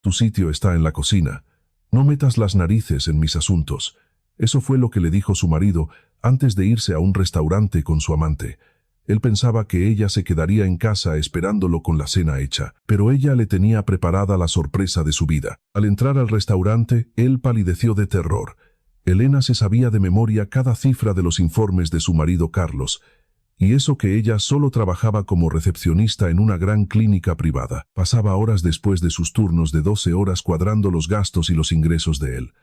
Tu sitio está en la cocina. No metas las narices en mis asuntos. Eso fue lo que le dijo su marido antes de irse a un restaurante con su amante. Él pensaba que ella se quedaría en casa esperándolo con la cena hecha, pero ella le tenía preparada la sorpresa de su vida. Al entrar al restaurante, él palideció de terror. Elena se sabía de memoria cada cifra de los informes de su marido Carlos, y eso que ella solo trabajaba como recepcionista en una gran clínica privada. Pasaba horas después de sus turnos de 12 horas cuadrando los gastos y los ingresos de él.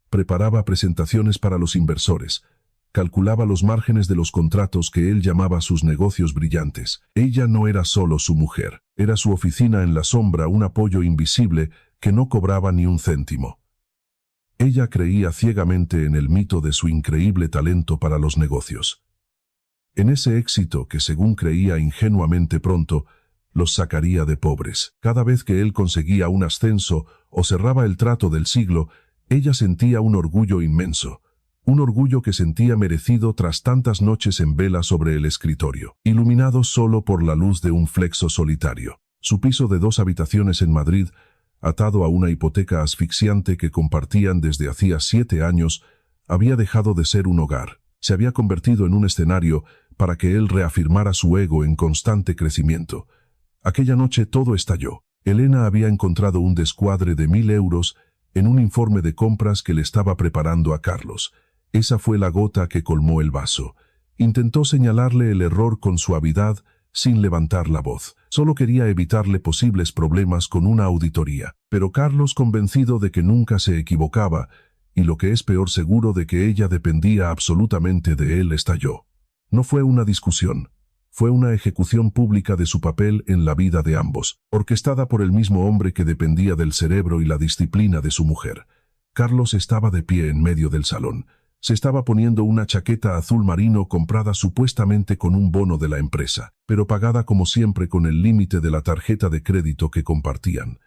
Preparaba presentaciones para los inversores. Calculaba los márgenes de los contratos que él llamaba sus negocios brillantes. Ella no era solo su mujer. Era su oficina en la sombra, un apoyo invisible que no cobraba ni un céntimo. Ella creía ciegamente en el mito de su increíble talento para los negocios. En ese éxito que, según creía ingenuamente pronto, los sacaría de pobres. Cada vez que él conseguía un ascenso o cerraba el trato del siglo, ella sentía un orgullo inmenso. Un orgullo que sentía merecido tras tantas noches en vela sobre el escritorio, iluminado solo por la luz de un flexo solitario. Su piso de 2 habitaciones en Madrid, atado a una hipoteca asfixiante que compartían desde hacía 7 años, había dejado de ser un hogar. Se había convertido en un escenario para que él reafirmara su ego en constante crecimiento. Aquella noche todo estalló. Elena había encontrado un descuadre de 1.000 euros en un informe de compras que le estaba preparando a Carlos. Esa fue la gota que colmó el vaso. Intentó señalarle el error con suavidad, sin levantar la voz. Solo quería evitarle posibles problemas con una auditoría. Pero Carlos, convencido de que nunca se equivocaba, y lo que es peor, seguro de que ella dependía absolutamente de él, estalló. No fue una discusión. Fue una ejecución pública de su papel en la vida de ambos, orquestada por el mismo hombre que dependía del cerebro y la disciplina de su mujer. Carlos estaba de pie en medio del salón. Se estaba poniendo una chaqueta azul marino comprada supuestamente con un bono de la empresa, pero pagada como siempre con el límite de la tarjeta de crédito que compartían.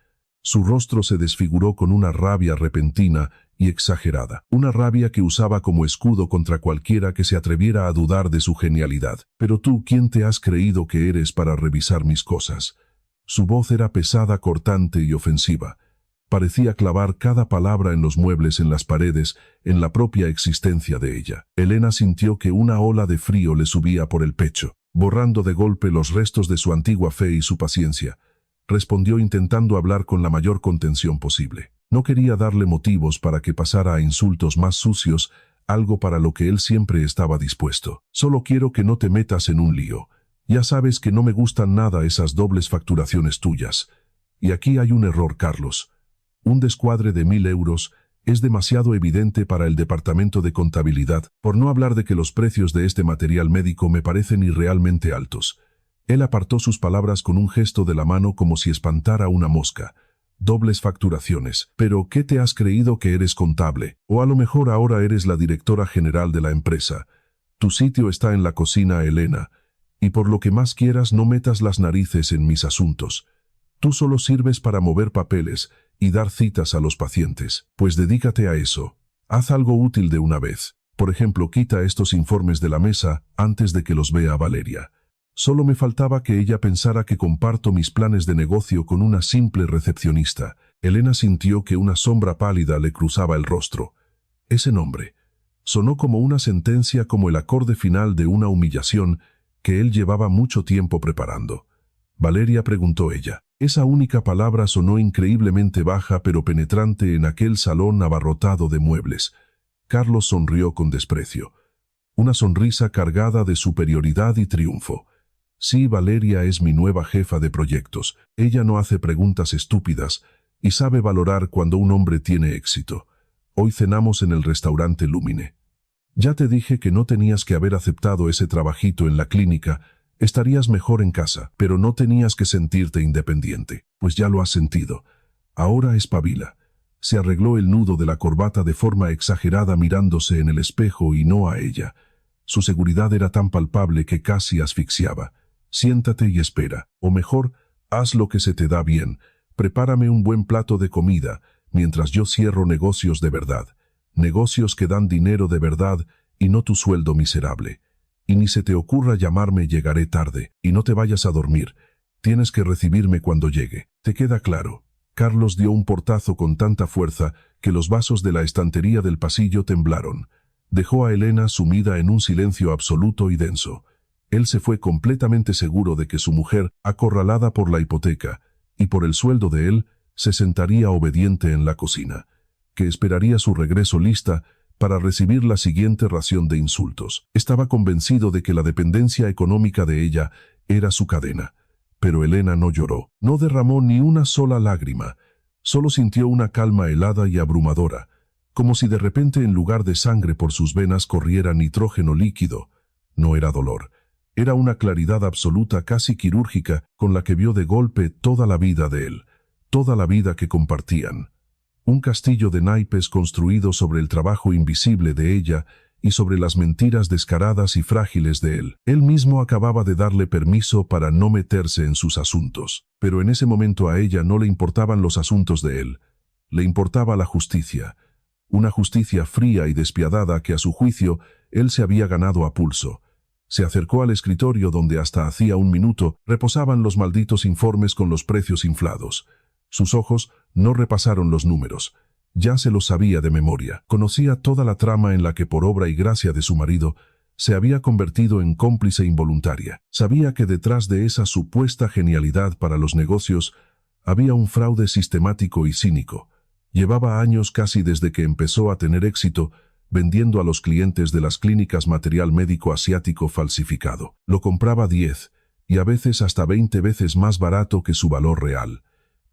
Su rostro se desfiguró con una rabia repentina y exagerada, una rabia que usaba como escudo contra cualquiera que se atreviera a dudar de su genialidad. «Pero tú, ¿quién te has creído que eres para revisar mis cosas?» Su voz era pesada, cortante y ofensiva. Parecía clavar cada palabra en los muebles, en las paredes, en la propia existencia de ella. Elena sintió que una ola de frío le subía por el pecho, borrando de golpe los restos de su antigua fe y su paciencia. Respondió intentando hablar con la mayor contención posible. No quería darle motivos para que pasara a insultos más sucios, algo para lo que él siempre estaba dispuesto. «Solo quiero que no te metas en un lío. Ya sabes que no me gustan nada esas dobles facturaciones tuyas. Y aquí hay un error, Carlos. Un descuadre de 1.000 euros es demasiado evidente para el departamento de contabilidad, por no hablar de que los precios de este material médico me parecen irrealmente altos». Él apartó sus palabras con un gesto de la mano como si espantara una mosca. «Dobles facturaciones. ¿Pero qué te has creído que eres contable? O a lo mejor ahora eres la directora general de la empresa. Tu sitio está en la cocina, Elena. Y por lo que más quieras, no metas las narices en mis asuntos. Tú solo sirves para mover papeles y dar citas a los pacientes. Pues dedícate a eso. Haz algo útil de una vez. Por ejemplo, quita estos informes de la mesa antes de que los vea Valeria». Solo me faltaba que ella pensara que comparto mis planes de negocio con una simple recepcionista. Elena sintió que una sombra pálida le cruzaba el rostro. Ese nombre sonó como una sentencia, como el acorde final de una humillación que él llevaba mucho tiempo preparando. «Valeria», preguntó ella. Esa única palabra sonó increíblemente baja pero penetrante en aquel salón abarrotado de muebles. Carlos sonrió con desprecio. Una sonrisa cargada de superioridad y triunfo. «Sí, Valeria es mi nueva jefa de proyectos. Ella no hace preguntas estúpidas y sabe valorar cuando un hombre tiene éxito. Hoy cenamos en el restaurante Lumine. Ya te dije que no tenías que haber aceptado ese trabajito en la clínica. Estarías mejor en casa, pero no tenías que sentirte independiente. Pues ya lo has sentido. Ahora espabila». Se arregló el nudo de la corbata de forma exagerada mirándose en el espejo y no a ella. Su seguridad era tan palpable que casi asfixiaba. «Siéntate y espera. O mejor, haz lo que se te da bien. Prepárame un buen plato de comida, mientras yo cierro negocios de verdad. Negocios que dan dinero de verdad y no tu sueldo miserable. Y ni se te ocurra llamarme, llegaré tarde. Y no te vayas a dormir. Tienes que recibirme cuando llegue. ¿Te queda claro?» Carlos dio un portazo con tanta fuerza que los vasos de la estantería del pasillo temblaron. Dejó a Elena sumida en un silencio absoluto y denso. Él se fue completamente seguro de que su mujer, acorralada por la hipoteca y por el sueldo de él, se sentaría obediente en la cocina, que esperaría su regreso lista para recibir la siguiente ración de insultos. Estaba convencido de que la dependencia económica de ella era su cadena. Pero Elena no lloró, no derramó ni una sola lágrima, solo sintió una calma helada y abrumadora, como si de repente en lugar de sangre por sus venas corriera nitrógeno líquido. No era dolor, era una claridad absoluta casi quirúrgica con la que vio de golpe toda la vida de él, toda la vida que compartían. Un castillo de naipes construido sobre el trabajo invisible de ella y sobre las mentiras descaradas y frágiles de él. Él mismo acababa de darle permiso para no meterse en sus asuntos. Pero en ese momento a ella no le importaban los asuntos de él. Le importaba la justicia. Una justicia fría y despiadada que a su juicio él se había ganado a pulso. Se acercó al escritorio donde hasta hacía un minuto reposaban los malditos informes con los precios inflados. Sus ojos no repasaron los números. Ya se los sabía de memoria. Conocía toda la trama en la que por obra y gracia de su marido se había convertido en cómplice involuntaria. Sabía que detrás de esa supuesta genialidad para los negocios había un fraude sistemático y cínico. Llevaba años casi desde que empezó a tener éxito vendiendo a los clientes de las clínicas material médico asiático falsificado. Lo compraba 10 y a veces hasta 20 veces más barato que su valor real.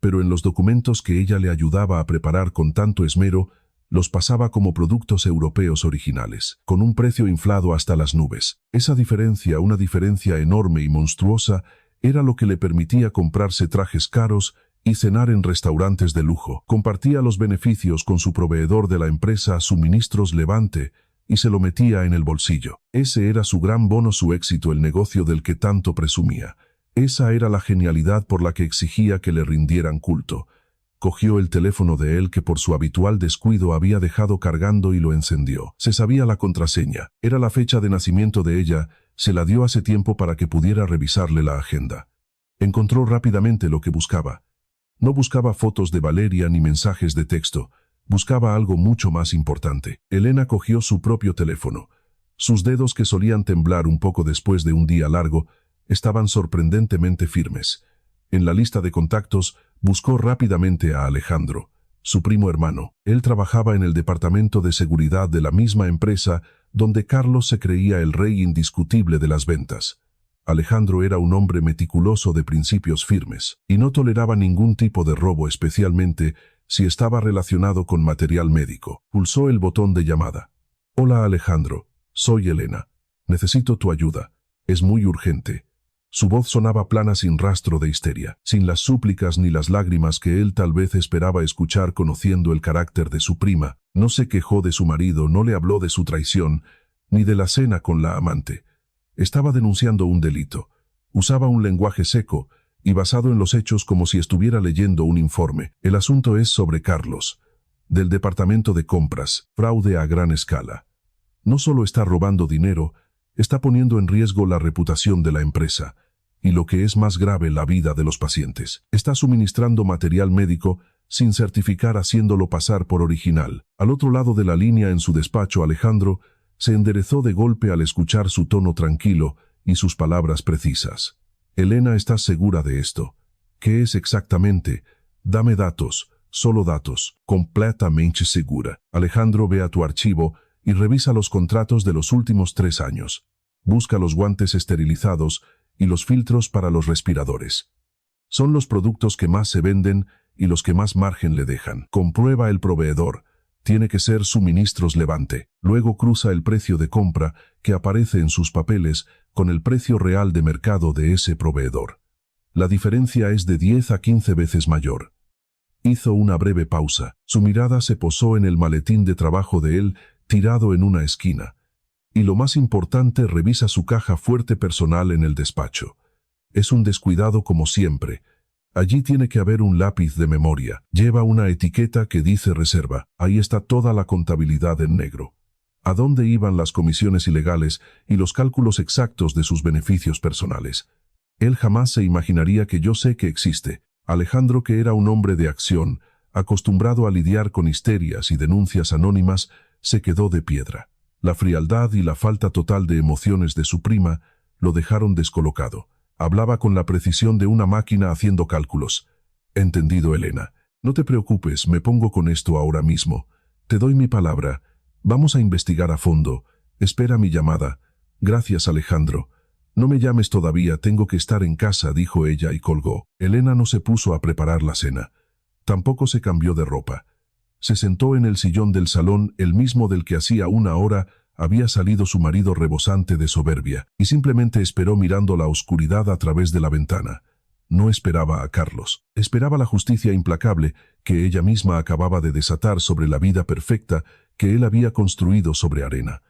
Pero en los documentos que ella le ayudaba a preparar con tanto esmero, los pasaba como productos europeos originales, con un precio inflado hasta las nubes. Esa diferencia, una diferencia enorme y monstruosa, era lo que le permitía comprarse trajes caros y cenar en restaurantes de lujo. Compartía los beneficios con su proveedor de la empresa Suministros Levante y se lo metía en el bolsillo. Ese era su gran bono, su éxito, el negocio del que tanto presumía. Esa era la genialidad por la que exigía que le rindieran culto. Cogió el teléfono de él que por su habitual descuido había dejado cargando y lo encendió. Se sabía la contraseña. Era la fecha de nacimiento de ella. Se la dio hace tiempo para que pudiera revisarle la agenda. Encontró rápidamente lo que buscaba. No buscaba fotos de Valeria ni mensajes de texto. Buscaba algo mucho más importante. Elena cogió su propio teléfono. Sus dedos, que solían temblar un poco después de un día largo, estaban sorprendentemente firmes. En la lista de contactos buscó rápidamente a Alejandro, su primo hermano. Él trabajaba en el departamento de seguridad de la misma empresa donde Carlos se creía el rey indiscutible de las ventas. Alejandro era un hombre meticuloso de principios firmes y no toleraba ningún tipo de robo, especialmente si estaba relacionado con material médico. Pulsó el botón de llamada. «Hola Alejandro, soy Elena. Necesito tu ayuda. Es muy urgente». Su voz sonaba plana, sin rastro de histeria, sin las súplicas ni las lágrimas que él tal vez esperaba escuchar conociendo el carácter de su prima. No se quejó de su marido, no le habló de su traición, ni de la cena con la amante. Estaba denunciando un delito. Usaba un lenguaje seco y basado en los hechos, como si estuviera leyendo un informe. El asunto es sobre Carlos, del departamento de compras, fraude a gran escala. No solo está robando dinero, está poniendo en riesgo la reputación de la empresa y, lo que es más grave, la vida de los pacientes. Está suministrando material médico sin certificar, haciéndolo pasar por original. Al otro lado de la línea, en su despacho, Alejandro se enderezó de golpe al escuchar su tono tranquilo y sus palabras precisas. «Elena, ¿estás segura de esto? ¿Qué es exactamente? Dame datos, solo datos». «Completamente segura». «Alejandro, ve a tu archivo y revisa los contratos de los últimos 3 años. Busca los guantes esterilizados y los filtros para los respiradores. Son los productos que más se venden y los que más margen le dejan. Comprueba el proveedor. Tiene que ser Suministros Levante». Luego cruza el precio de compra que aparece en sus papeles con el precio real de mercado de ese proveedor. La diferencia es de 10 a 15 veces mayor. Hizo una breve pausa. Su mirada se posó en el maletín de trabajo de él, tirado en una esquina. Y lo más importante, revisa su caja fuerte personal en el despacho. Es un descuidado como siempre. Allí tiene que haber un lápiz de memoria. Lleva una etiqueta que dice reserva. Ahí está toda la contabilidad en negro. ¿A dónde iban las comisiones ilegales y los cálculos exactos de sus beneficios personales? Él jamás se imaginaría que yo sé que existe. Alejandro, que era un hombre de acción, acostumbrado a lidiar con histerias y denuncias anónimas, se quedó de piedra. La frialdad y la falta total de emociones de su prima lo dejaron descolocado. Hablaba con la precisión de una máquina haciendo cálculos. «Entendido, Elena. No te preocupes, me pongo con esto ahora mismo. Te doy mi palabra. Vamos a investigar a fondo. Espera mi llamada. Gracias, Alejandro. No me llames todavía, tengo que estar en casa», dijo ella y colgó. Elena no se puso a preparar la cena. Tampoco se cambió de ropa. Se sentó en el sillón del salón, el mismo del que hacía una hora había salido su marido rebosante de soberbia, y simplemente esperó mirando la oscuridad a través de la ventana. No esperaba a Carlos. Esperaba la justicia implacable que ella misma acababa de desatar sobre la vida perfecta que él había construido sobre arena.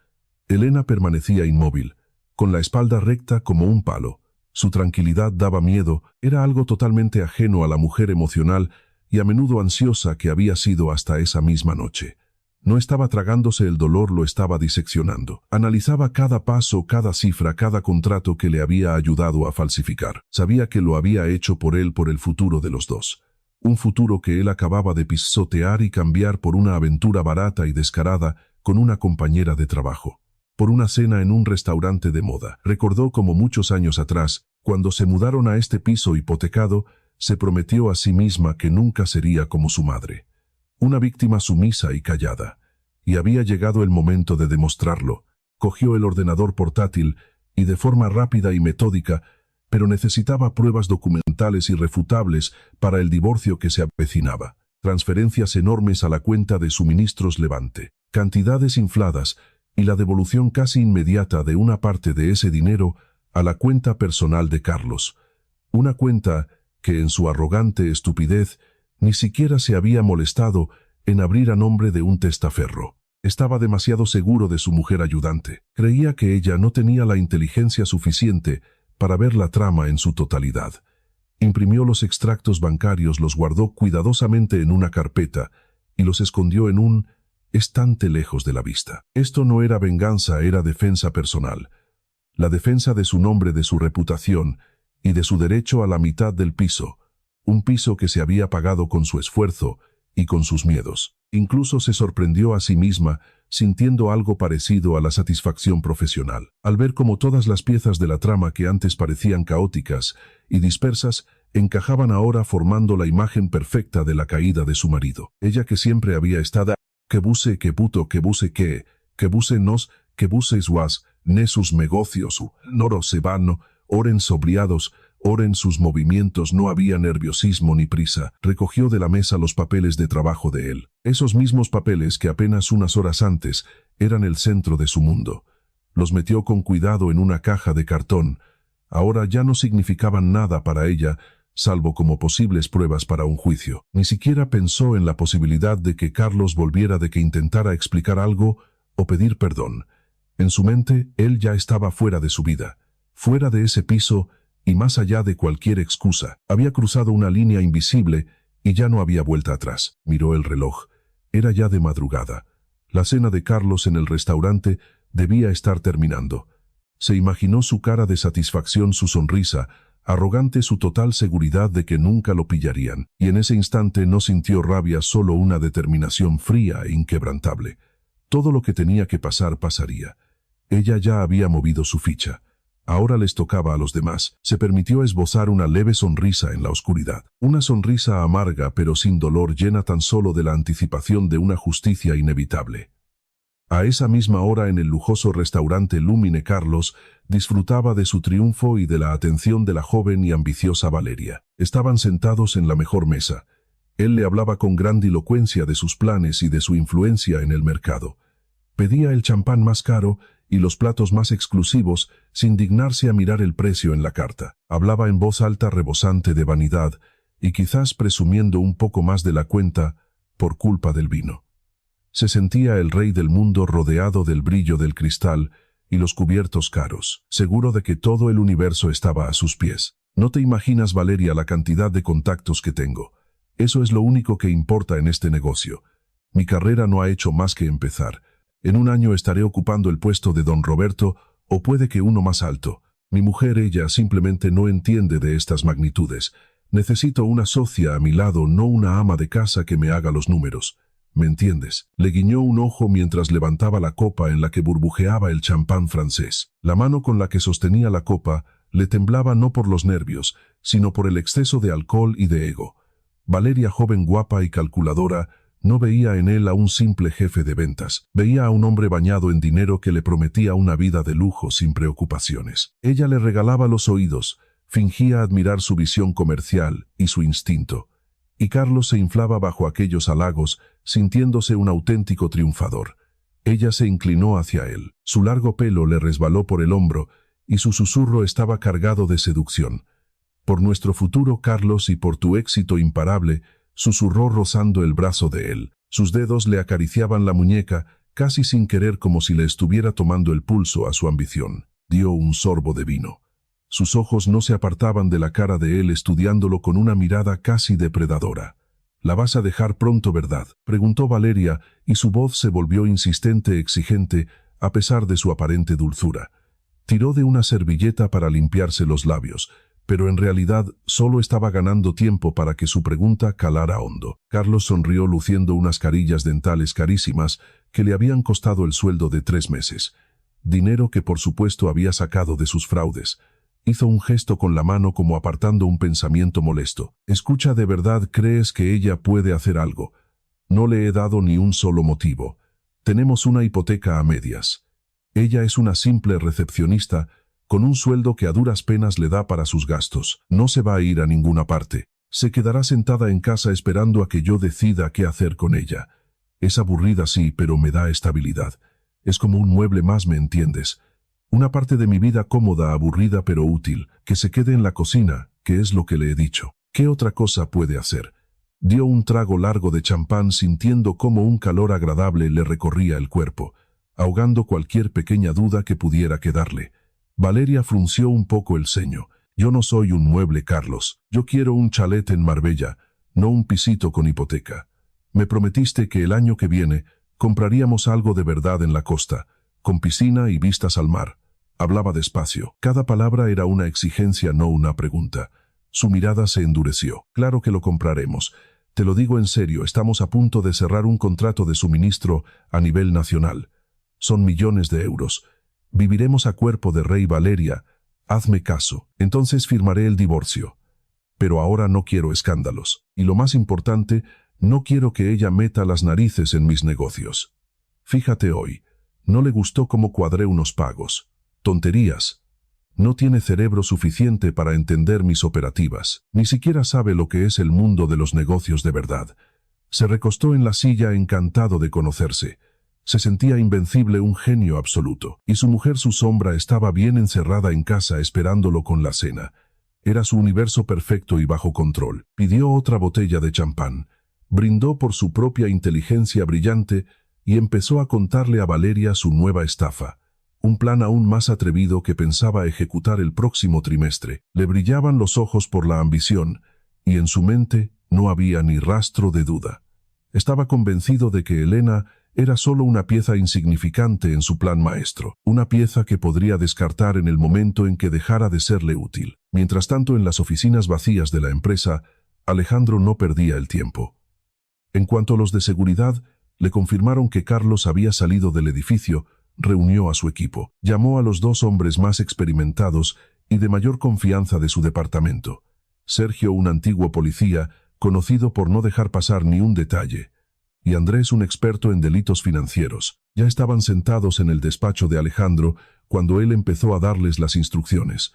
Elena permanecía inmóvil, con la espalda recta como un palo. Su tranquilidad daba miedo, era algo totalmente ajeno a la mujer emocional y a menudo ansiosa que había sido hasta esa misma noche. No estaba tragándose el dolor, lo estaba diseccionando. Analizaba cada paso, cada cifra, cada contrato que le había ayudado a falsificar. Sabía que lo había hecho por él, por el futuro de los dos. Un futuro que él acababa de pisotear y cambiar por una aventura barata y descarada con una compañera de trabajo. Por una cena en un restaurante de moda. Recordó como muchos años atrás, cuando se mudaron a este piso hipotecado, se prometió a sí misma que nunca sería como su madre. Una víctima sumisa y callada. Y había llegado el momento de demostrarlo. Cogió el ordenador portátil y de forma rápida y metódica, pero necesitaba pruebas documentales irrefutables para el divorcio que se avecinaba. Transferencias enormes a la cuenta de suministros Levante. Cantidades infladas y la devolución casi inmediata de una parte de ese dinero a la cuenta personal de Carlos. Una cuenta que en su arrogante estupidez ni siquiera se había molestado en abrir a nombre de un testaferro. Estaba demasiado seguro de su mujer ayudante. Creía que ella no tenía la inteligencia suficiente para ver la trama en su totalidad. Imprimió los extractos bancarios, los guardó cuidadosamente en una carpeta y los escondió en un estante lejos de la vista. Esto no era venganza, era defensa personal. La defensa de su nombre, de su reputación y de su derecho a la mitad del piso. Un piso que se había pagado con su esfuerzo y con sus miedos. Incluso se sorprendió a sí misma, sintiendo algo parecido a la satisfacción profesional, al ver cómo todas las piezas de la trama que antes parecían caóticas y dispersas encajaban ahora formando la imagen perfecta de la caída de su marido. Ella, que siempre había estado que buse, que puto, que buse, que buse nos, que buses was, ne sus negocios, noro se vano, oren sobriados, oren sus movimientos, no había nerviosismo ni prisa. Recogió de la mesa los papeles de trabajo de él. Esos mismos papeles que apenas unas horas antes eran el centro de su mundo. Los metió con cuidado en una caja de cartón. Ahora ya no significaban nada para ella, salvo como posibles pruebas para un juicio. Ni siquiera pensó en la posibilidad de que Carlos volviera, de que intentara explicar algo o pedir perdón. En su mente, él ya estaba fuera de su vida, fuera de ese piso y más allá de cualquier excusa. Había cruzado una línea invisible y ya no había vuelta atrás. Miró el reloj. Era ya de madrugada. La cena de Carlos en el restaurante debía estar terminando. Se imaginó su cara de satisfacción, su sonrisa, arrogante, su total seguridad de que nunca lo pillarían, y en ese instante no sintió rabia, solo una determinación fría e inquebrantable. Todo lo que tenía que pasar pasaría. Ella ya había movido su ficha. Ahora les tocaba a los demás. Se permitió esbozar una leve sonrisa en la oscuridad. Una sonrisa amarga pero sin dolor, llena tan solo de la anticipación de una justicia inevitable. A esa misma hora, en el lujoso restaurante Lumine, Carlos disfrutaba de su triunfo y de la atención de la joven y ambiciosa Valeria. Estaban sentados en la mejor mesa. Él le hablaba con grandilocuencia de sus planes y de su influencia en el mercado. Pedía el champán más caro y los platos más exclusivos, sin dignarse a mirar el precio en la carta. Hablaba en voz alta, rebosante de vanidad, y quizás presumiendo un poco más de la cuenta por culpa del vino. Se sentía el rey del mundo, rodeado del brillo del cristal y los cubiertos caros, seguro de que todo el universo estaba a sus pies. No te imaginas, Valeria, la cantidad de contactos que tengo. Eso es lo único que importa en este negocio. Mi carrera no ha hecho más que empezar. En un año estaré ocupando el puesto de don Roberto, o puede que uno más alto. Mi mujer, ella simplemente no entiende de estas magnitudes. Necesito una socia a mi lado, no una ama de casa que me haga los números. ¿Me entiendes? Le guiñó un ojo mientras levantaba la copa en la que burbujeaba el champán francés. La mano con la que sostenía la copa le temblaba no por los nervios, sino por el exceso de alcohol y de ego. Valeria, joven, guapa y calculadora, no veía en él a un simple jefe de ventas. Veía a un hombre bañado en dinero que le prometía una vida de lujo sin preocupaciones. Ella le regalaba los oídos, fingía admirar su visión comercial y su instinto. Y Carlos se inflaba bajo aquellos halagos, sintiéndose un auténtico triunfador. Ella se inclinó hacia él. Su largo pelo le resbaló por el hombro y su susurro estaba cargado de seducción. Por nuestro futuro, Carlos, y por tu éxito imparable, susurró rozando el brazo de él. Sus dedos le acariciaban la muñeca, casi sin querer, como si le estuviera tomando el pulso a su ambición. Dio un sorbo de vino. Sus ojos no se apartaban de la cara de él, estudiándolo con una mirada casi depredadora. «¿La vas a dejar pronto, verdad?», preguntó Valeria, y su voz se volvió insistente, exigente, a pesar de su aparente dulzura. Tiró de una servilleta para limpiarse los labios, pero en realidad solo estaba ganando tiempo para que su pregunta calara hondo. Carlos sonrió, luciendo unas carillas dentales carísimas que le habían costado el sueldo de 3 meses. Dinero que por supuesto había sacado de sus fraudes. Hizo un gesto con la mano como apartando un pensamiento molesto. «Escucha, ¿de verdad crees que ella puede hacer algo? No le he dado ni un solo motivo. Tenemos una hipoteca a medias. Ella es una simple recepcionista con un sueldo que a duras penas le da para sus gastos. No se va a ir a ninguna parte. Se quedará sentada en casa esperando a que yo decida qué hacer con ella. Es aburrida, sí, pero me da estabilidad. Es como un mueble más, ¿me entiendes? Una parte de mi vida cómoda, aburrida pero útil, que se quede en la cocina, que es lo que le he dicho. ¿Qué otra cosa puede hacer?». Dio un trago largo de champán, sintiendo cómo un calor agradable le recorría el cuerpo, ahogando cualquier pequeña duda que pudiera quedarle. Valeria frunció un poco el ceño. «Yo no soy un mueble, Carlos. Yo quiero un chalet en Marbella, no un pisito con hipoteca. Me prometiste que el año que viene compraríamos algo de verdad en la costa, con piscina y vistas al mar». Hablaba despacio. Cada palabra era una exigencia, no una pregunta. Su mirada se endureció. «Claro que lo compraremos. Te lo digo en serio, estamos a punto de cerrar un contrato de suministro a nivel nacional. Son millones de euros. Viviremos a cuerpo de rey, Valeria. Hazme caso. Entonces firmaré el divorcio. Pero ahora no quiero escándalos. Y lo más importante, no quiero que ella meta las narices en mis negocios. Fíjate hoy. No le gustó cómo cuadré unos pagos. Tonterías. No tiene cerebro suficiente para entender mis operativas. Ni siquiera sabe lo que es el mundo de los negocios de verdad». Se recostó en la silla, encantado de conocerse. Se sentía invencible, un genio absoluto. Y su mujer, su sombra, estaba bien encerrada en casa esperándolo con la cena. Era su universo perfecto y bajo control. Pidió otra botella de champán. Brindó por su propia inteligencia brillante y empezó a contarle a Valeria su nueva estafa. Un plan aún más atrevido que pensaba ejecutar el próximo trimestre. Le brillaban los ojos por la ambición, y en su mente no había ni rastro de duda. Estaba convencido de que Elena era solo una pieza insignificante en su plan maestro, una pieza que podría descartar en el momento en que dejara de serle útil. Mientras tanto, en las oficinas vacías de la empresa, Alejandro no perdía el tiempo. En cuanto a los de seguridad, le confirmaron que Carlos había salido del edificio. Reunió a su equipo. Llamó a los 2 hombres más experimentados y de mayor confianza de su departamento. Sergio, un antiguo policía, conocido por no dejar pasar ni un detalle, y Andrés, un experto en delitos financieros. Ya estaban sentados en el despacho de Alejandro cuando él empezó a darles las instrucciones.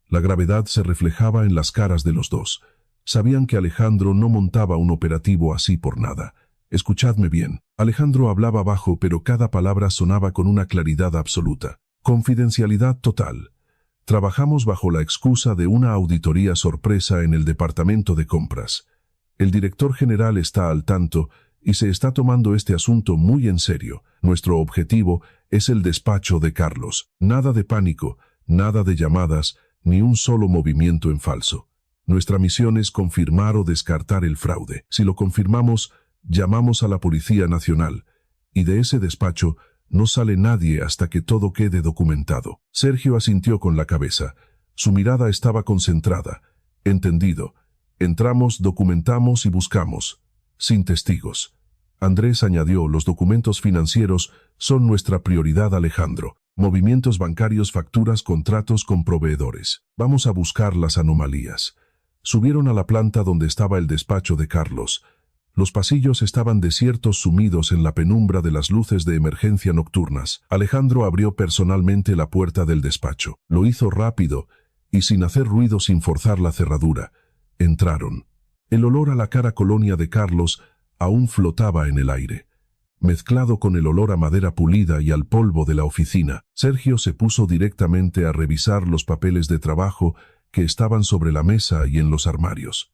La gravedad se reflejaba en las caras de los dos. Sabían que Alejandro no montaba un operativo así por nada. «Escuchadme bien». Alejandro hablaba bajo, pero cada palabra sonaba con una claridad absoluta. «Confidencialidad total. Trabajamos bajo la excusa de una auditoría sorpresa en el departamento de compras. El director general está al tanto y se está tomando este asunto muy en serio. Nuestro objetivo es el despacho de Carlos. Nada de pánico, nada de llamadas, ni un solo movimiento en falso. Nuestra misión es confirmar o descartar el fraude. Si lo confirmamos, llamamos a la Policía Nacional, y de ese despacho no sale nadie hasta que todo quede documentado». Sergio asintió con la cabeza. Su mirada estaba concentrada. «Entendido. Entramos, documentamos y buscamos. Sin testigos. Andrés añadió, los documentos financieros son nuestra prioridad, Alejandro. Movimientos bancarios, facturas, contratos con proveedores. Vamos a buscar las anomalías. Subieron a la planta donde estaba el despacho de Carlos. Los pasillos estaban desiertos, sumidos en la penumbra de las luces de emergencia nocturnas. Alejandro abrió personalmente la puerta del despacho. Lo hizo rápido y sin hacer ruido, sin forzar la cerradura. Entraron. El olor a la cara colonia de Carlos aún flotaba en el aire, mezclado con el olor a madera pulida y al polvo de la oficina. Sergio se puso directamente a revisar los papeles de trabajo que estaban sobre la mesa y en los armarios.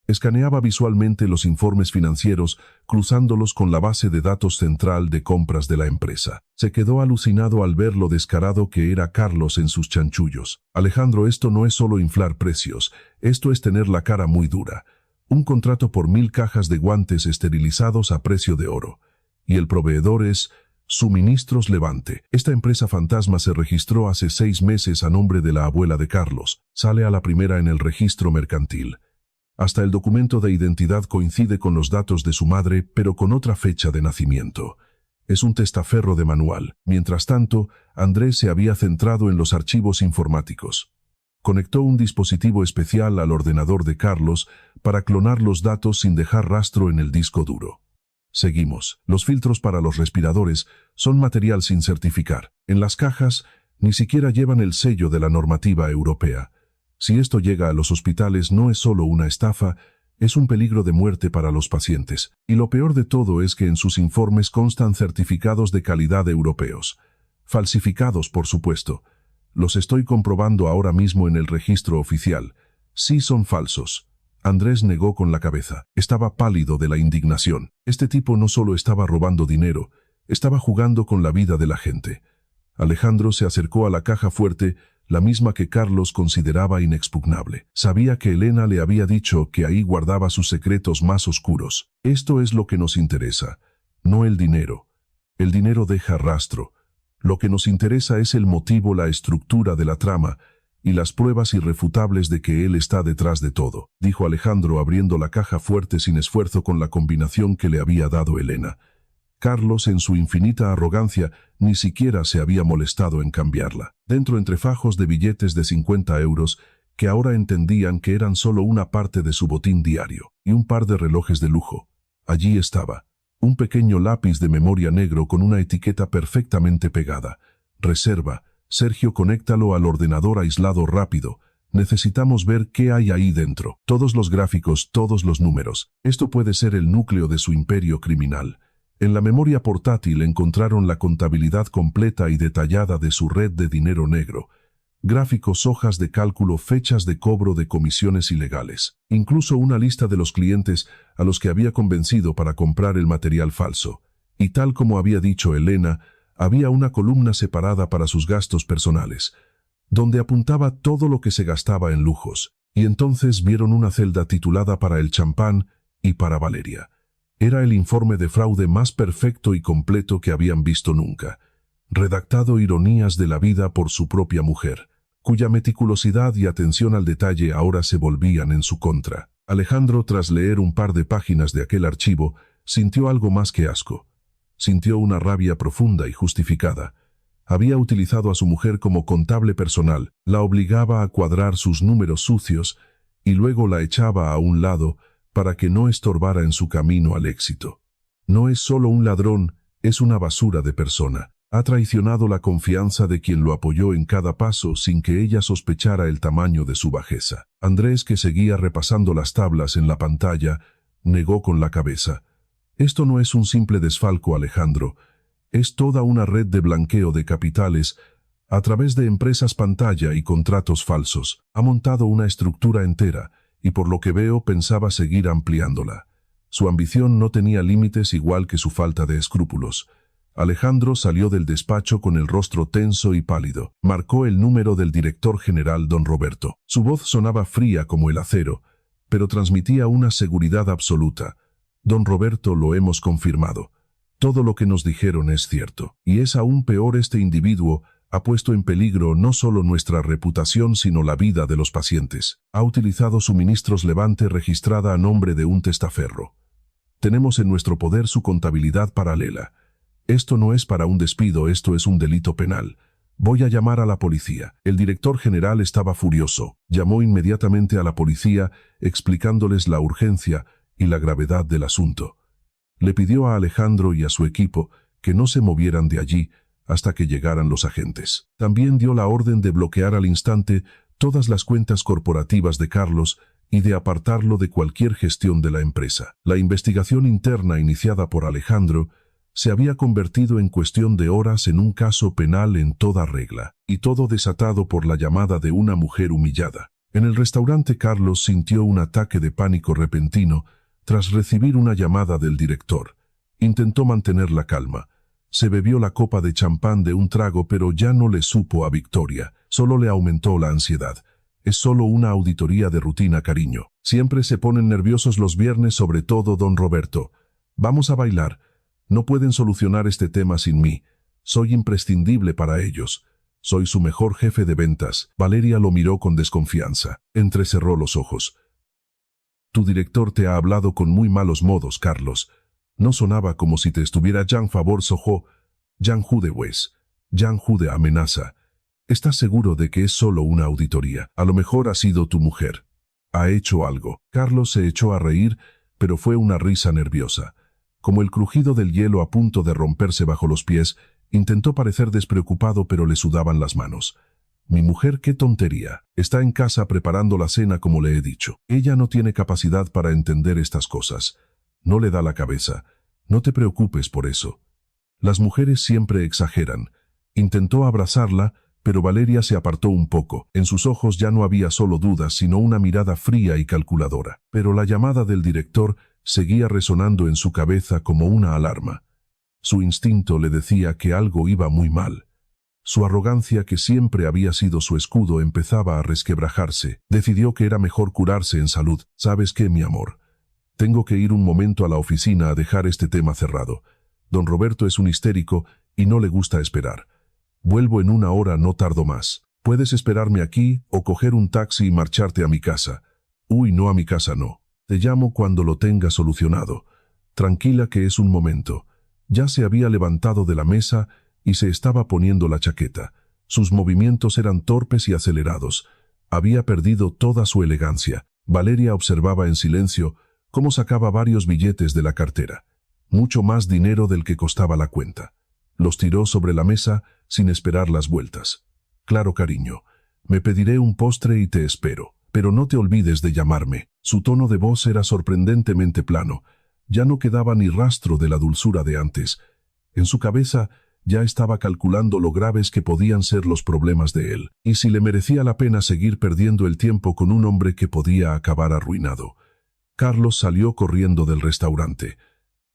Escaneaba visualmente los informes financieros, cruzándolos con la base de datos central de compras de la empresa. Se quedó alucinado al ver lo descarado que era Carlos en sus chanchullos. Alejandro, esto no es solo inflar precios, esto es tener la cara muy dura. Un contrato por 1000 cajas de guantes esterilizados a precio de oro. Y el proveedor es Suministros Levante. Esta empresa fantasma se registró hace 6 meses a nombre de la abuela de Carlos. Sale a la primera en el registro mercantil. Hasta el documento de identidad coincide con los datos de su madre, pero con otra fecha de nacimiento. Es un testaferro de manual. Mientras tanto, Andrés se había centrado en los archivos informáticos. Conectó un dispositivo especial al ordenador de Carlos para clonar los datos sin dejar rastro en el disco duro. Seguimos. Los filtros para los respiradores son material sin certificar. En las cajas ni siquiera llevan el sello de la normativa europea. Si esto llega a los hospitales, no es solo una estafa, es un peligro de muerte para los pacientes. Y lo peor de todo es que en sus informes constan certificados de calidad europeos. Falsificados, por supuesto. Los estoy comprobando ahora mismo en el registro oficial. Sí son falsos. Andrés negó con la cabeza. Estaba pálido de la indignación. Este tipo no solo estaba robando dinero, estaba jugando con la vida de la gente. Alejandro se acercó a la caja fuerte, la misma que Carlos consideraba inexpugnable. Sabía que Elena le había dicho que ahí guardaba sus secretos más oscuros. Esto es lo que nos interesa, no el dinero. El dinero deja rastro. Lo que nos interesa es el motivo, la estructura de la trama y las pruebas irrefutables de que él está detrás de todo, dijo Alejandro abriendo la caja fuerte sin esfuerzo con la combinación que le había dado Elena. Carlos, en su infinita arrogancia, ni siquiera se había molestado en cambiarla. Dentro, entre fajos de billetes de 50 euros, que ahora entendían que eran solo una parte de su botín diario, y un par de relojes de lujo. Allí estaba, un pequeño lápiz de memoria negro con una etiqueta perfectamente pegada. Reserva. Sergio, conéctalo al ordenador aislado rápido. Necesitamos ver qué hay ahí dentro. Todos los gráficos, todos los números. Esto puede ser el núcleo de su imperio criminal. En la memoria portátil encontraron la contabilidad completa y detallada de su red de dinero negro. Gráficos, hojas de cálculo, fechas de cobro de comisiones ilegales. Incluso una lista de los clientes a los que había convencido para comprar el material falso. Y tal como había dicho Elena, había una columna separada para sus gastos personales, donde apuntaba todo lo que se gastaba en lujos. Y entonces vieron una celda titulada para el champán y para Valeria. Era el informe de fraude más perfecto y completo que habían visto nunca. Redactado ironías de la vida por su propia mujer, cuya meticulosidad y atención al detalle ahora se volvían en su contra. Alejandro, tras leer un par de páginas de aquel archivo, sintió algo más que asco. Sintió una rabia profunda y justificada. Había utilizado a su mujer como contable personal, la obligaba a cuadrar sus números sucios y luego la echaba a un lado para que no estorbara en su camino al éxito. No es solo un ladrón, es una basura de persona. Ha traicionado la confianza de quien lo apoyó en cada paso sin que ella sospechara el tamaño de su bajeza. Andrés, que seguía repasando las tablas en la pantalla, negó con la cabeza. Esto no es un simple desfalco, Alejandro. Es toda una red de blanqueo de capitales a través de empresas pantalla y contratos falsos. Ha montado una estructura entera y por lo que veo pensaba seguir ampliándola. Su ambición no tenía límites, igual que su falta de escrúpulos. Alejandro salió del despacho con el rostro tenso y pálido. Marcó el número del director general, don Roberto. Su voz sonaba fría como el acero, pero transmitía una seguridad absoluta. Don Roberto, lo hemos confirmado. Todo lo que nos dijeron es cierto. Y es aún peor, este individuo Ha puesto en peligro no solo nuestra reputación, sino la vida de los pacientes. Ha utilizado suministros Levante registrada a nombre de un testaferro. Tenemos en nuestro poder su contabilidad paralela. Esto no es para un despido, esto es un delito penal. Voy a llamar a la policía. El director general estaba furioso. Llamó inmediatamente a la policía, explicándoles la urgencia y la gravedad del asunto. Le pidió a Alejandro y a su equipo que no se movieran de allí hasta que llegaran los agentes. También dio la orden de bloquear al instante todas las cuentas corporativas de Carlos y de apartarlo de cualquier gestión de la empresa. La investigación interna iniciada por Alejandro se había convertido en cuestión de horas en un caso penal en toda regla, y todo desatado por la llamada de una mujer humillada. En el restaurante Carlos sintió un ataque de pánico repentino tras recibir una llamada del director. Intentó mantener la calma. Se bebió la copa de champán de un trago, pero ya no le supo a victoria, solo le aumentó la ansiedad. Es solo una auditoría de rutina, cariño. Siempre se ponen nerviosos los viernes, sobre todo don Roberto. Vamos a bailar. No pueden solucionar este tema sin mí. Soy imprescindible para ellos. Soy su mejor jefe de ventas. Valeria lo miró con desconfianza. Entrecerró los ojos. Tu director te ha hablado con muy malos modos, Carlos. No sonaba como si te estuviera Jean Favor Sojo. Jean Jude Wes. Jean Jude amenaza. ¿Estás seguro de que es solo una auditoría? A lo mejor ha sido tu mujer. Ha hecho algo. Carlos se echó a reír, pero fue una risa nerviosa. Como el crujido del hielo a punto de romperse bajo los pies, intentó parecer despreocupado, pero le sudaban las manos. Mi mujer, qué tontería. Está en casa preparando la cena como le he dicho. Ella no tiene capacidad para entender estas cosas. No le da la cabeza. No te preocupes por eso. Las mujeres siempre exageran. Intentó abrazarla, pero Valeria se apartó un poco. En sus ojos ya no había solo dudas, sino una mirada fría y calculadora. Pero la llamada del director seguía resonando en su cabeza como una alarma. Su instinto le decía que algo iba muy mal. Su arrogancia, que siempre había sido su escudo, empezaba a resquebrajarse. Decidió que era mejor curarse en salud. ¿Sabes qué, mi amor? Tengo que ir un momento a la oficina a dejar este tema cerrado. Don Roberto es un histérico y no le gusta esperar. Vuelvo en 1 hora, no tardo más. Puedes esperarme aquí o coger un taxi y marcharte a mi casa. Uy, no, a mi casa no. Te llamo cuando lo tenga solucionado. Tranquila, que es un momento. Ya se había levantado de la mesa y se estaba poniendo la chaqueta. Sus movimientos eran torpes y acelerados. Había perdido toda su elegancia. Valeria observaba en silencio cómo sacaba varios billetes de la cartera. Mucho más dinero del que costaba la cuenta. Los tiró sobre la mesa sin esperar las vueltas. Claro, cariño. Me pediré un postre y te espero. Pero no te olvides de llamarme. Su tono de voz era sorprendentemente plano. Ya no quedaba ni rastro de la dulzura de antes. En su cabeza ya estaba calculando lo graves que podían ser los problemas de él, y si le merecía la pena seguir perdiendo el tiempo con un hombre que podía acabar arruinado. Carlos salió corriendo del restaurante.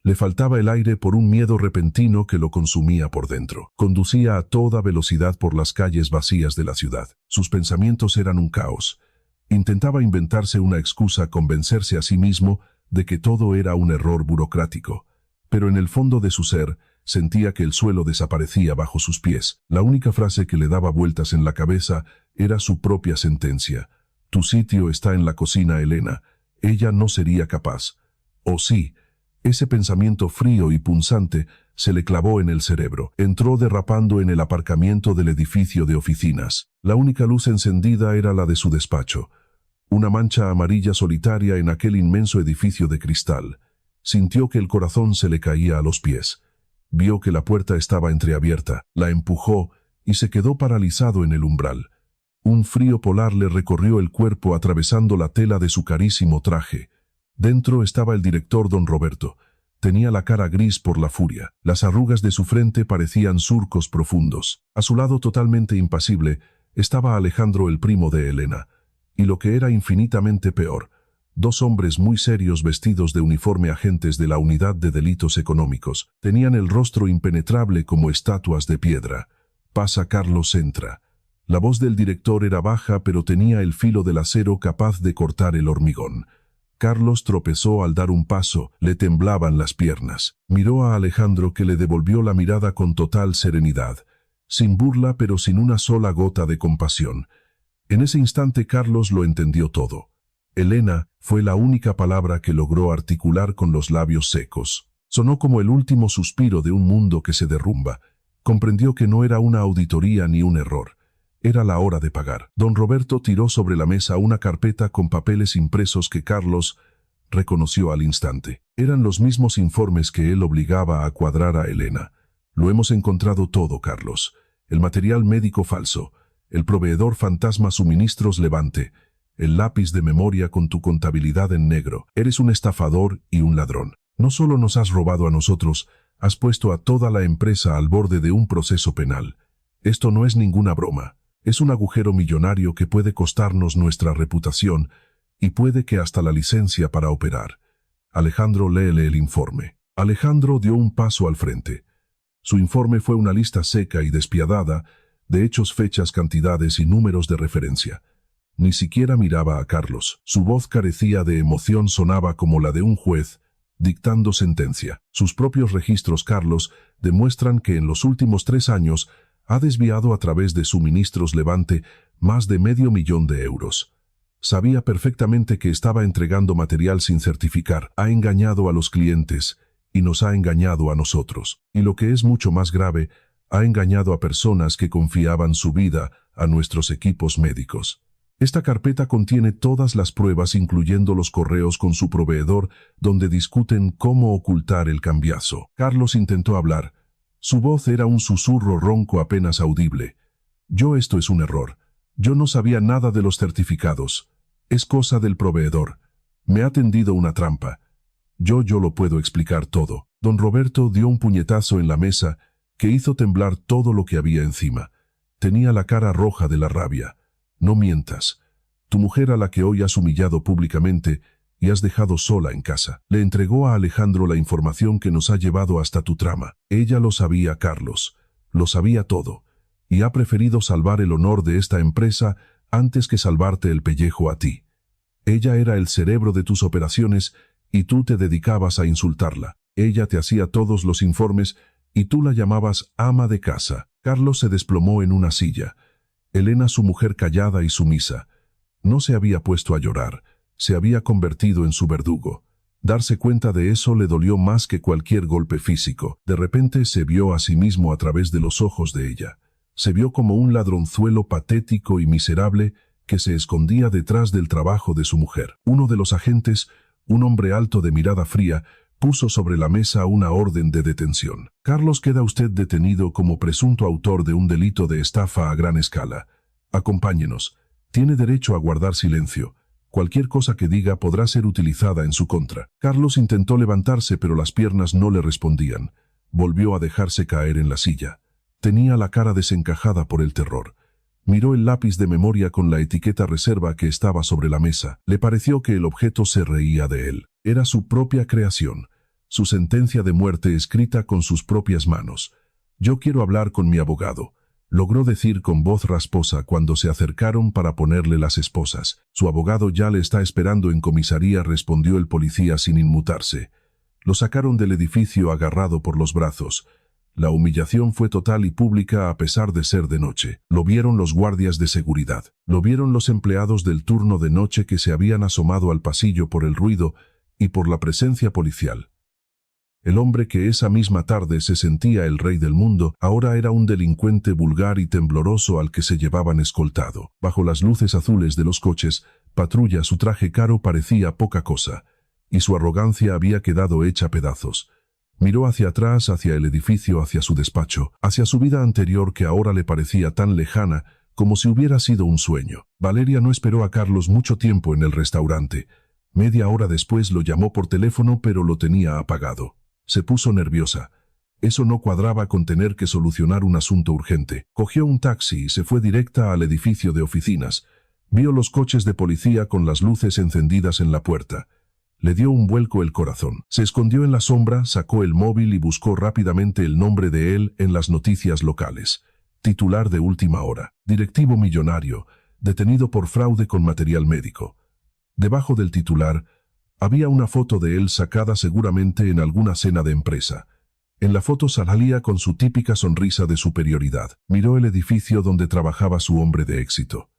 Le faltaba el aire por un miedo repentino que lo consumía por dentro. Conducía a toda velocidad por las calles vacías de la ciudad. Sus pensamientos eran un caos. Intentaba inventarse una excusa, convencerse a sí mismo de que todo era un error burocrático. Pero en el fondo de su ser, sentía que el suelo desaparecía bajo sus pies. La única frase que le daba vueltas en la cabeza era su propia sentencia. Tu sitio está en la cocina, Elena. Ella no sería capaz. ¿O sí? Ese pensamiento frío y punzante se le clavó en el cerebro. Entró derrapando en el aparcamiento del edificio de oficinas. La única luz encendida era la de su despacho. Una mancha amarilla solitaria en aquel inmenso edificio de cristal. Sintió que el corazón se le caía a los pies. Vio que la puerta estaba entreabierta, la empujó y se quedó paralizado en el umbral. Un frío polar le recorrió el cuerpo atravesando la tela de su carísimo traje. Dentro estaba el director don Roberto. Tenía la cara gris por la furia. Las arrugas de su frente parecían surcos profundos. A su lado, totalmente impasible, estaba Alejandro, el primo de Elena. Y lo que era infinitamente peor, 2 hombres muy serios vestidos de uniforme, agentes de la Unidad de Delitos Económicos. Tenían el rostro impenetrable como estatuas de piedra. Pasa, Carlos, entra. La voz del director era baja, pero tenía el filo del acero capaz de cortar el hormigón. Carlos tropezó al dar un paso, le temblaban las piernas. Miró a Alejandro, que le devolvió la mirada con total serenidad. sin burla pero sin una sola gota de compasión. En ese instante Carlos lo entendió todo. Elena fue la única palabra que logró articular con los labios secos. Sonó como el último suspiro de un mundo que se derrumba. Comprendió que no era una auditoría ni un error. Era la hora de pagar. Don Roberto tiró sobre la mesa una carpeta con papeles impresos que Carlos reconoció al instante. Eran los mismos informes que él obligaba a cuadrar a Elena. Lo hemos encontrado todo, Carlos. El material médico falso, el proveedor fantasma suministros Levante, el lápiz de memoria con tu contabilidad en negro. Eres un estafador y un ladrón. No solo nos has robado a nosotros, has puesto a toda la empresa al borde de un proceso penal. Esto no es ninguna broma. Es un agujero millonario que puede costarnos nuestra reputación y puede que hasta la licencia para operar. Alejandro, léele el informe. Alejandro dio un paso al frente. Su informe fue una lista seca y despiadada de hechos, fechas, cantidades y números de referencia. Ni siquiera miraba a Carlos. Su voz carecía de emoción, sonaba como la de un juez dictando sentencia. Sus propios registros, Carlos, demuestran que en los últimos 3 años ha desviado a través de suministros Levante más de €500,000. Sabía perfectamente que estaba entregando material sin certificar. Ha engañado a los clientes y nos ha engañado a nosotros. Y lo que es mucho más grave, ha engañado a personas que confiaban su vida a nuestros equipos médicos. Esta carpeta contiene todas las pruebas, incluyendo los correos con su proveedor, donde discuten cómo ocultar el cambiazo. Carlos intentó hablar. Su voz era un susurro ronco apenas audible. Esto es un error. Yo no sabía nada de los certificados. Es cosa del proveedor. Me ha tendido una trampa. Yo lo puedo explicar todo. Don Roberto dio un puñetazo en la mesa que hizo temblar todo lo que había encima. Tenía la cara roja de la rabia. No mientas. Tu mujer, a la que hoy has humillado públicamente y has dejado sola en casa, le entregó a Alejandro la información que nos ha llevado hasta tu trama. Ella lo sabía, Carlos. Lo sabía todo. Y ha preferido salvar el honor de esta empresa antes que salvarte el pellejo a ti. Ella era el cerebro de tus operaciones y tú te dedicabas a insultarla. Ella te hacía todos los informes y tú la llamabas ama de casa. Carlos se desplomó en una silla. Elena, su mujer callada y sumisa, no se había puesto a llorar, se había convertido en su verdugo. Darse cuenta de eso le dolió más que cualquier golpe físico. De repente se vio a sí mismo a través de los ojos de ella. Se vio como un ladronzuelo patético y miserable que se escondía detrás del trabajo de su mujer. Uno de los agentes, un hombre alto de mirada fría, puso sobre la mesa una orden de detención. Carlos, queda usted detenido como presunto autor de un delito de estafa a gran escala. Acompáñenos. Tiene derecho a guardar silencio. Cualquier cosa que diga podrá ser utilizada en su contra. Carlos intentó levantarse, pero las piernas no le respondían. Volvió a dejarse caer en la silla. Tenía la cara desencajada por el terror. Miró el lápiz de memoria con la etiqueta reserva que estaba sobre la mesa. Le pareció que el objeto se reía de él. Era su propia creación, su sentencia de muerte escrita con sus propias manos. Yo quiero hablar con mi abogado, logró decir con voz rasposa cuando se acercaron para ponerle las esposas. Su abogado ya le está esperando en comisaría, respondió el policía sin inmutarse. Lo sacaron del edificio agarrado por los brazos. La humillación fue total y pública a pesar de ser de noche. Lo vieron los guardias de seguridad. Lo vieron los empleados del turno de noche que se habían asomado al pasillo por el ruido y por la presencia policial. El hombre que esa misma tarde se sentía el rey del mundo, ahora era un delincuente vulgar y tembloroso al que se llevaban escoltado. Bajo las luces azules de los coches, patrulla, su traje caro parecía poca cosa, y su arrogancia había quedado hecha pedazos. Miró hacia atrás, hacia el edificio, hacia su despacho, hacia su vida anterior que ahora le parecía tan lejana como si hubiera sido un sueño. Valeria no esperó a Carlos mucho tiempo en el restaurante. Media hora después lo llamó por teléfono, pero lo tenía apagado. Se puso nerviosa. Eso no cuadraba con tener que solucionar un asunto urgente. Cogió un taxi y se fue directa al edificio de oficinas. Vio los coches de policía con las luces encendidas en la puerta. Le dio un vuelco el corazón. Se escondió en la sombra, sacó el móvil y buscó rápidamente el nombre de él en las noticias locales. Titular de última hora. Directivo millonario, detenido por fraude con material médico. Debajo del titular había una foto de él sacada seguramente en alguna cena de empresa. En la foto salía con su típica sonrisa de superioridad. Miró el edificio donde trabajaba su hombre de éxito.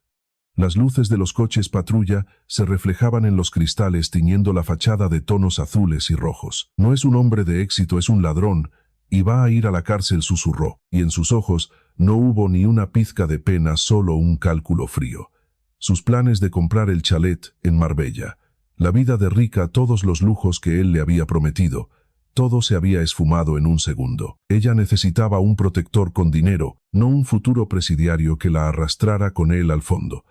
Las luces de los coches patrulla se reflejaban en los cristales tiñendo la fachada de tonos azules y rojos. No es un hombre de éxito, es un ladrón, y va a ir a la cárcel, susurró, y en sus ojos no hubo ni una pizca de pena, solo un cálculo frío. Sus planes de comprar el chalet en Marbella, la vida de rica, todos los lujos que él le había prometido, todo se había esfumado en un segundo. Ella necesitaba un protector con dinero, no un futuro presidiario que la arrastrara con él al fondo.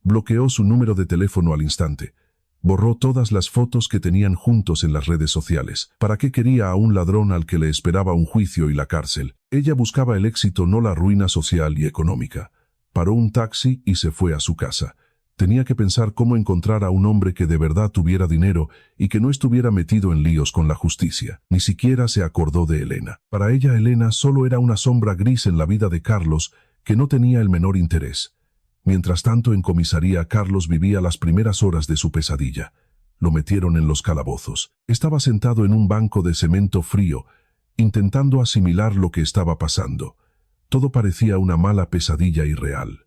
Bloqueó su número de teléfono al instante. Borró todas las fotos que tenían juntos en las redes sociales. ¿Para qué quería a un ladrón al que le esperaba un juicio y la cárcel? Ella buscaba el éxito, no la ruina social y económica. Paró un taxi y se fue a su casa. Tenía que pensar cómo encontrar a un hombre que de verdad tuviera dinero y que no estuviera metido en líos con la justicia. Ni siquiera se acordó de Elena. Para ella, Elena solo era una sombra gris en la vida de Carlos que no tenía el menor interés. Mientras tanto, en comisaría, Carlos vivía las primeras horas de su pesadilla. Lo metieron en los calabozos. Estaba sentado en un banco de cemento frío, intentando asimilar lo que estaba pasando. Todo parecía una mala pesadilla irreal.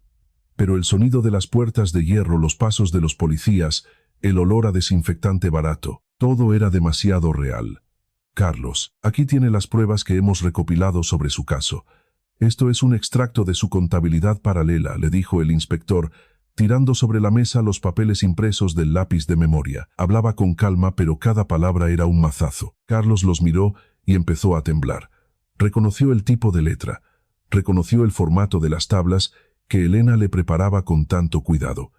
Pero el sonido de las puertas de hierro, los pasos de los policías, el olor a desinfectante barato, todo era demasiado real. Carlos, aquí tiene las pruebas que hemos recopilado sobre su caso. Esto es un extracto de su contabilidad paralela, le dijo el inspector, tirando sobre la mesa los papeles impresos del lápiz de memoria. Hablaba con calma, pero cada palabra era un mazazo. Carlos los miró y empezó a temblar. Reconoció el tipo de letra, reconoció el formato de las tablas que Elena le preparaba con tanto cuidado.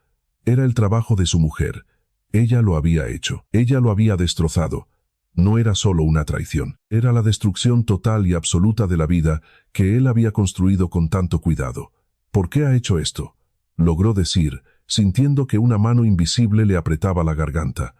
Era el trabajo de su mujer. Ella lo había hecho. Ella lo había destrozado. No era solo una traición. Era la destrucción total y absoluta de la vida que él había construido con tanto cuidado. ¿Por qué ha hecho esto?, logró decir, sintiendo que una mano invisible le apretaba la garganta.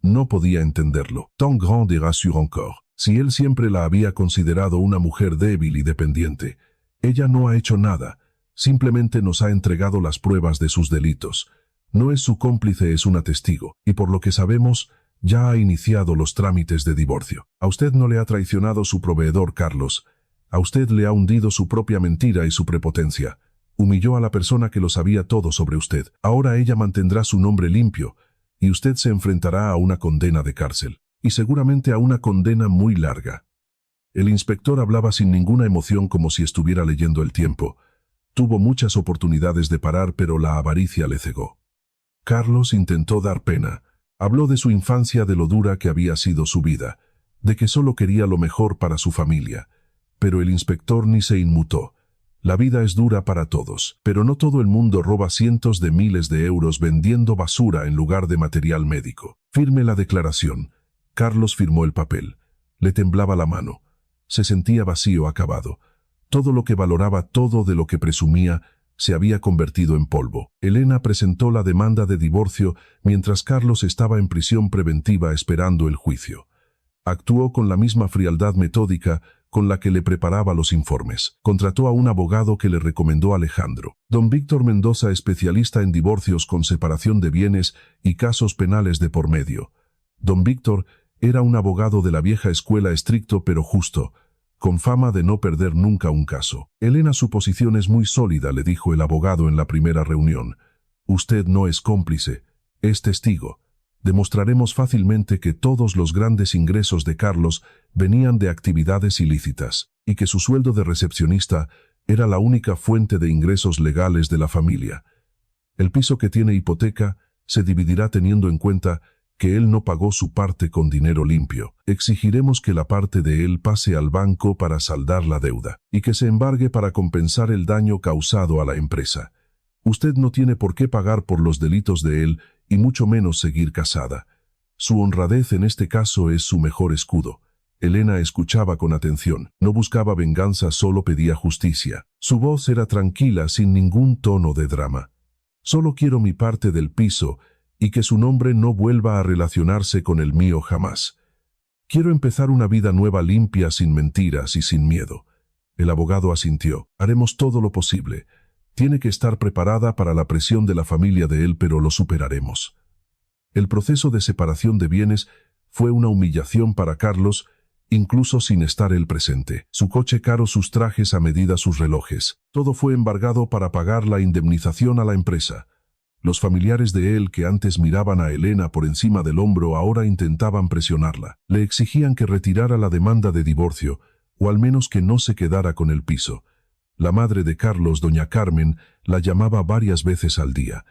No podía entenderlo. Tant grand et rassure encore. Si él siempre la había considerado una mujer débil y dependiente. Ella no ha hecho nada. Simplemente nos ha entregado las pruebas de sus delitos. No es su cómplice, es una testigo. Y por lo que sabemos, ya ha iniciado los trámites de divorcio. A usted no le ha traicionado su proveedor, Carlos. A usted le ha hundido su propia mentira y su prepotencia. Humilló a la persona que lo sabía todo sobre usted. Ahora ella mantendrá su nombre limpio, y usted se enfrentará a una condena de cárcel. Y seguramente a una condena muy larga. El inspector hablaba sin ninguna emoción, como si estuviera leyendo el tiempo. Tuvo muchas oportunidades de parar, pero la avaricia le cegó. Carlos intentó dar pena. Habló de su infancia, de lo dura que había sido su vida, de que solo quería lo mejor para su familia. Pero el inspector ni se inmutó. La vida es dura para todos, pero no todo el mundo roba cientos de miles de euros vendiendo basura en lugar de material médico. Firme la declaración. Carlos firmó el papel. Le temblaba la mano. Se sentía vacío, acabado. Todo lo que valoraba, todo de lo que presumía, se había convertido en polvo. Elena presentó la demanda de divorcio mientras Carlos estaba en prisión preventiva esperando el juicio. Actuó con la misma frialdad metódica con la que le preparaba los informes. Contrató a un abogado que le recomendó Alejandro. Don Víctor Mendoza, especialista en divorcios con separación de bienes y casos penales de por medio. Don Víctor era un abogado de la vieja escuela, estricto pero justo, con fama de no perder nunca un caso. Elena, su posición es muy sólida, le dijo el abogado en la primera reunión. Usted no es cómplice, es testigo. Demostraremos fácilmente que todos los grandes ingresos de Carlos venían de actividades ilícitas, y que su sueldo de recepcionista era la única fuente de ingresos legales de la familia. El piso que tiene hipoteca se dividirá teniendo en cuenta que él no pagó su parte con dinero limpio. Exigiremos que la parte de él pase al banco para saldar la deuda, y que se embargue para compensar el daño causado a la empresa. Usted no tiene por qué pagar por los delitos de él, y mucho menos seguir casada. Su honradez en este caso es su mejor escudo. Elena escuchaba con atención. No buscaba venganza, solo pedía justicia. Su voz era tranquila, sin ningún tono de drama. Solo quiero mi parte del piso, y que su nombre no vuelva a relacionarse con el mío jamás. Quiero empezar una vida nueva, limpia, sin mentiras y sin miedo. El abogado asintió. Haremos todo lo posible. Tiene que estar preparada para la presión de la familia de él, pero lo superaremos. El proceso de separación de bienes fue una humillación para Carlos incluso sin estar él presente. Su coche caro, sus trajes a medida, sus relojes. Todo fue embargado para pagar la indemnización a la empresa. Los familiares de él, que antes miraban a Elena por encima del hombro, ahora intentaban presionarla. Le exigían que retirara la demanda de divorcio, o al menos que no se quedara con el piso. La madre de Carlos, doña Carmen, la llamaba varias veces al día.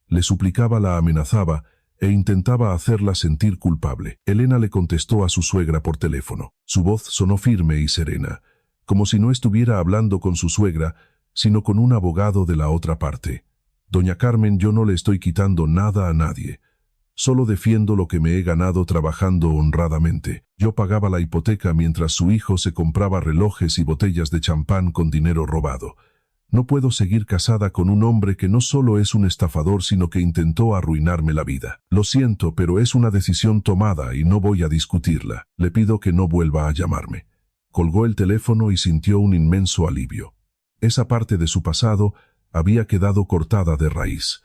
Le suplicaba, la amenazaba e intentaba hacerla sentir culpable. Elena le contestó a su suegra por teléfono. Su voz sonó firme y serena, como si no estuviera hablando con su suegra, sino con un abogado de la otra parte. Doña Carmen, yo no le estoy quitando nada a nadie. Solo defiendo lo que me he ganado trabajando honradamente. Yo pagaba la hipoteca mientras su hijo se compraba relojes y botellas de champán con dinero robado. No puedo seguir casada con un hombre que no solo es un estafador, sino que intentó arruinarme la vida. Lo siento, pero es una decisión tomada y no voy a discutirla. Le pido que no vuelva a llamarme. Colgó el teléfono y sintió un inmenso alivio. Esa parte de su pasado había quedado cortada de raíz.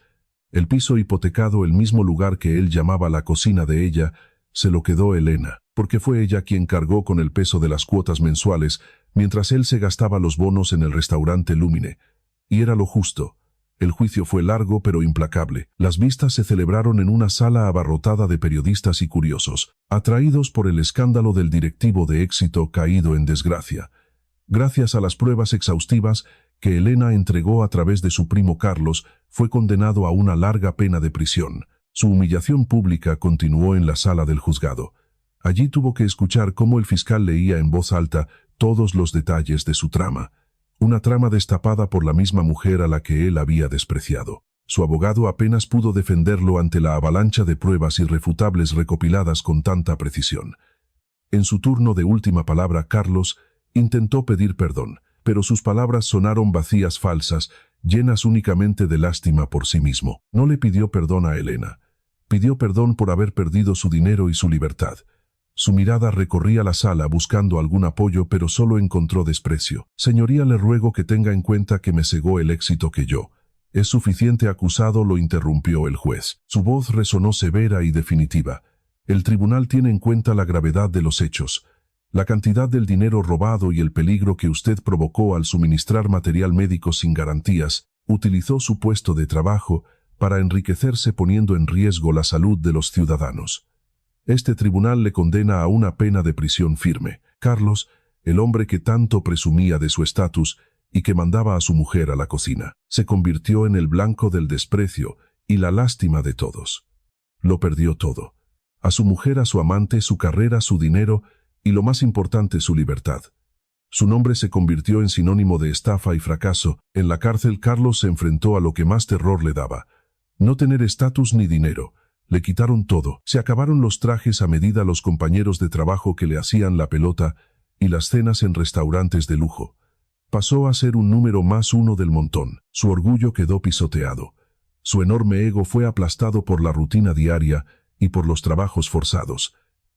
El piso hipotecado, el mismo lugar que él llamaba la cocina de ella, se lo quedó Elena, porque fue ella quien cargó con el peso de las cuotas mensuales, mientras él se gastaba los bonos en el restaurante Lumine. Y era lo justo. El juicio fue largo pero implacable. Las vistas se celebraron en una sala abarrotada de periodistas y curiosos, atraídos por el escándalo del directivo de éxito caído en desgracia. Gracias a las pruebas exhaustivas que Elena entregó a través de su primo Carlos, fue condenado a una larga pena de prisión. Su humillación pública continuó en la sala del juzgado. Allí tuvo que escuchar cómo el fiscal leía en voz alta todos los detalles de su trama. Una trama destapada por la misma mujer a la que él había despreciado. Su abogado apenas pudo defenderlo ante la avalancha de pruebas irrefutables recopiladas con tanta precisión. En su turno de última palabra, Carlos intentó pedir perdón, pero sus palabras sonaron vacías, falsas, llenas únicamente de lástima por sí mismo. No le pidió perdón a Elena. Pidió perdón por haber perdido su dinero y su libertad. Su mirada recorría la sala buscando algún apoyo, pero solo encontró desprecio. Señoría, le ruego que tenga en cuenta que me cegó el éxito que yo. Es suficiente, acusado, lo interrumpió el juez. Su voz resonó severa y definitiva. El tribunal tiene en cuenta la gravedad de los hechos, la cantidad del dinero robado y el peligro que usted provocó al suministrar material médico sin garantías. Utilizó su puesto de trabajo para enriquecerse poniendo en riesgo la salud de los ciudadanos. Este tribunal le condena a una pena de prisión firme. Carlos, el hombre que tanto presumía de su estatus y que mandaba a su mujer a la cocina, se convirtió en el blanco del desprecio y la lástima de todos. Lo perdió todo. A su mujer, a su amante, su carrera, su dinero y, lo más importante, su libertad. Su nombre se convirtió en sinónimo de estafa y fracaso. En la cárcel, Carlos se enfrentó a lo que más terror le daba: no tener estatus ni dinero. Le quitaron todo. Se acabaron los trajes a medida, los compañeros de trabajo que le hacían la pelota y las cenas en restaurantes de lujo. Pasó a ser un número más uno del montón. Su orgullo quedó pisoteado. Su enorme ego fue aplastado por la rutina diaria y por los trabajos forzados.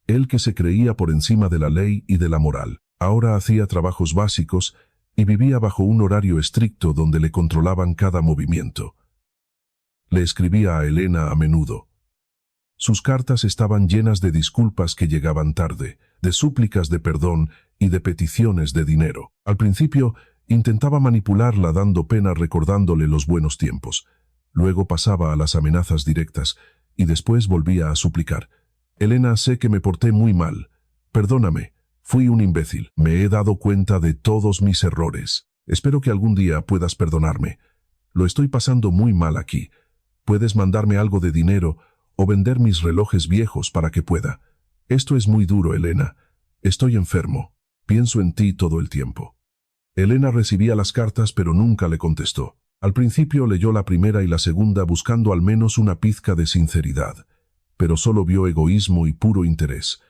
Él, que se creía por encima de la ley y de la moral, ahora hacía trabajos básicos y vivía bajo un horario estricto donde le controlaban cada movimiento. Le escribía a Elena a menudo. Sus cartas estaban llenas de disculpas que llegaban tarde, de súplicas de perdón y de peticiones de dinero. Al principio, intentaba manipularla dando pena recordándole los buenos tiempos. Luego pasaba a las amenazas directas y después volvía a suplicar. Elena, sé que me porté muy mal. Perdóname, fui un imbécil. Me he dado cuenta de todos mis errores. Espero que algún día puedas perdonarme. Lo estoy pasando muy mal aquí. Puedes mandarme algo de dinero o vender mis relojes viejos para que pueda. Esto es muy duro, Elena. Estoy enfermo. Pienso en ti todo el tiempo. Elena recibía las cartas pero nunca le contestó. Al principio leyó la primera y la segunda buscando al menos una pizca de sinceridad, pero solo vio egoísmo y puro interés.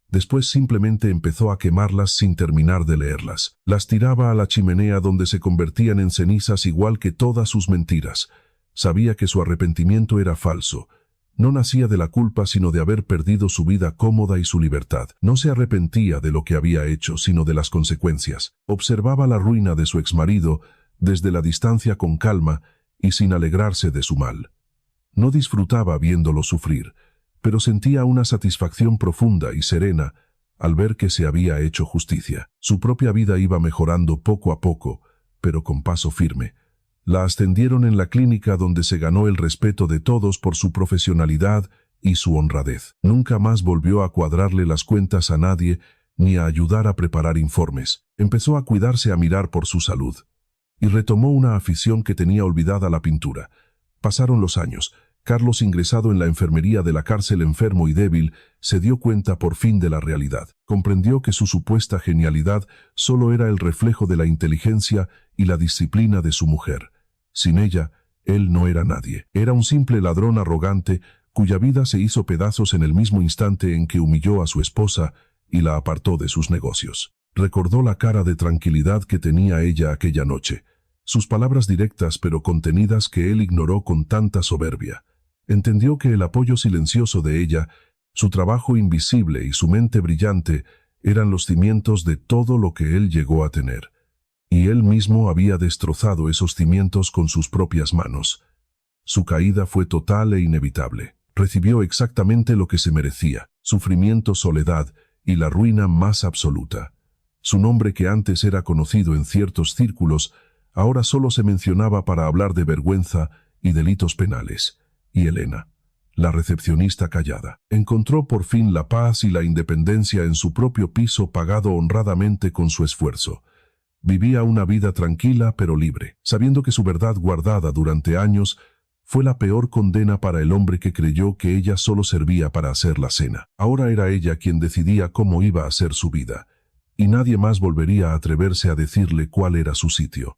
Después simplemente empezó a quemarlas sin terminar de leerlas. Las tiraba a la chimenea donde se convertían en cenizas igual que todas sus mentiras. Sabía que su arrepentimiento era falso. No nacía de la culpa sino de haber perdido su vida cómoda y su libertad. No se arrepentía de lo que había hecho sino de las consecuencias. Observaba la ruina de su exmarido desde la distancia con calma y sin alegrarse de su mal. No disfrutaba viéndolo sufrir, pero sentía una satisfacción profunda y serena, al ver que se había hecho justicia. Su propia vida iba mejorando poco a poco, pero con paso firme. La ascendieron en la clínica donde se ganó el respeto de todos por su profesionalidad y su honradez. Nunca más volvió a cuadrarle las cuentas a nadie ni a ayudar a preparar informes. Empezó a cuidarse, a mirar por su salud. Y retomó una afición que tenía olvidada, la pintura. Pasaron los años. Carlos, ingresado en la enfermería de la cárcel, enfermo y débil, se dio cuenta por fin de la realidad. Comprendió que su supuesta genialidad solo era el reflejo de la inteligencia y la disciplina de su mujer. Sin ella, él no era nadie. Era un simple ladrón arrogante cuya vida se hizo pedazos en el mismo instante en que humilló a su esposa y la apartó de sus negocios. Recordó la cara de tranquilidad que tenía ella aquella noche, sus palabras directas pero contenidas que él ignoró con tanta soberbia. Entendió que el apoyo silencioso de ella, su trabajo invisible y su mente brillante eran los cimientos de todo lo que él llegó a tener. Y él mismo había destrozado esos cimientos con sus propias manos. Su caída fue total e inevitable. Recibió exactamente lo que se merecía: sufrimiento, soledad y la ruina más absoluta. Su nombre, que antes era conocido en ciertos círculos, ahora solo se mencionaba para hablar de vergüenza y delitos penales. Y Elena, la recepcionista callada, encontró por fin la paz y la independencia en su propio piso, pagado honradamente con su esfuerzo. Vivía una vida tranquila pero libre, sabiendo que su verdad, guardada durante años, fue la peor condena para el hombre que creyó que ella solo servía para hacer la cena. Ahora era ella quien decidía cómo iba a ser su vida, y nadie más volvería a atreverse a decirle cuál era su sitio.